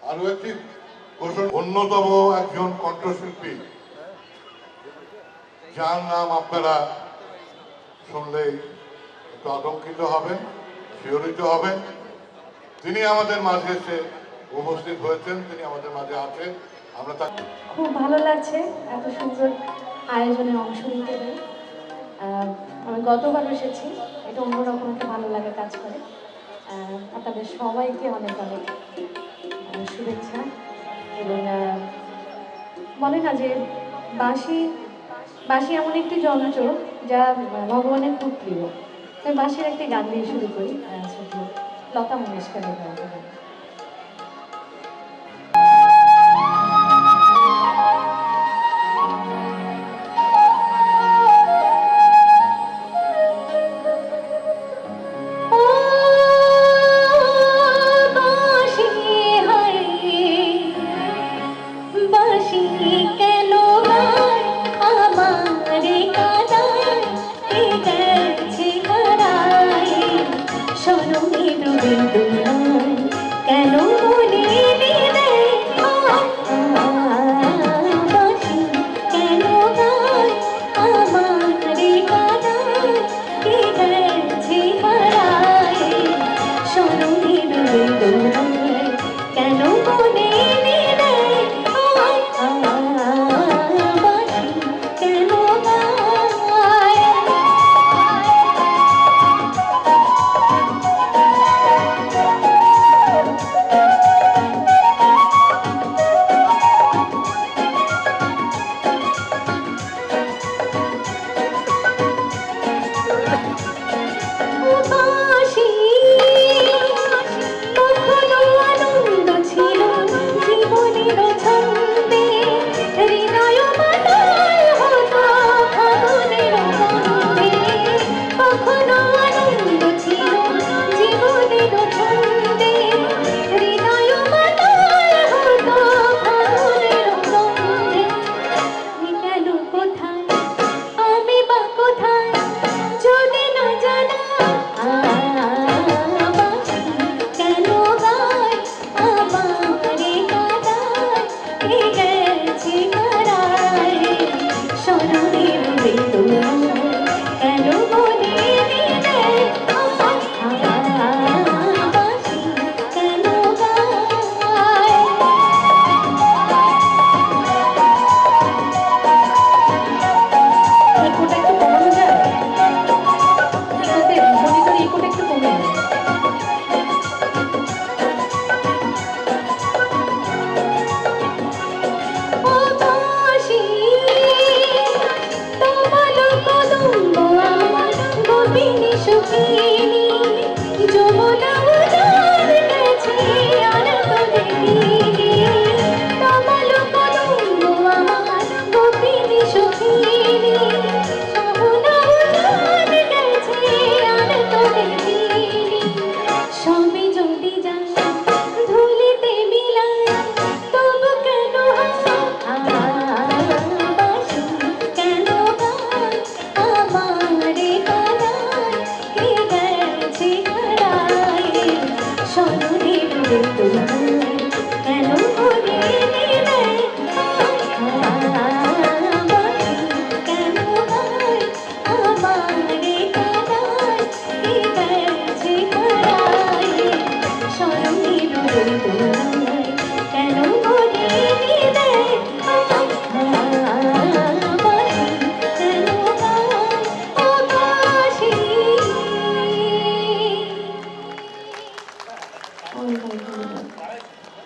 আরো একটি অন্যতম একজন কণ্ঠশিল্পী যার নাম আপনারা শুনলেই একটু আতঙ্কিত হবেন, শিহরিত হবেন। তিনি আমাদের মাঝে এসে উপস্থিত হয়েছেন, তিনি আমাদের মাঝে আছেন। আমরা তাকে খুব ভালো লাগছে এত সুন্দর আয়োজনে অংশ নিতে পেরে। আমি গতবার এসেছি, এটা অন্যরকম একটা ভালো লাগা কাজ করে। আপনাদের সবাইকে অনেক অনেক শুভেচ্ছা। এবং বলে না যে বাঁশি বাঁশি এমন একটি যন্ত্র যা ভগবানের খুব প্রিয়। তাই বাঁশির একটি গান দিয়ে শুরু করি, লতা মঙ্গেশকরের গান।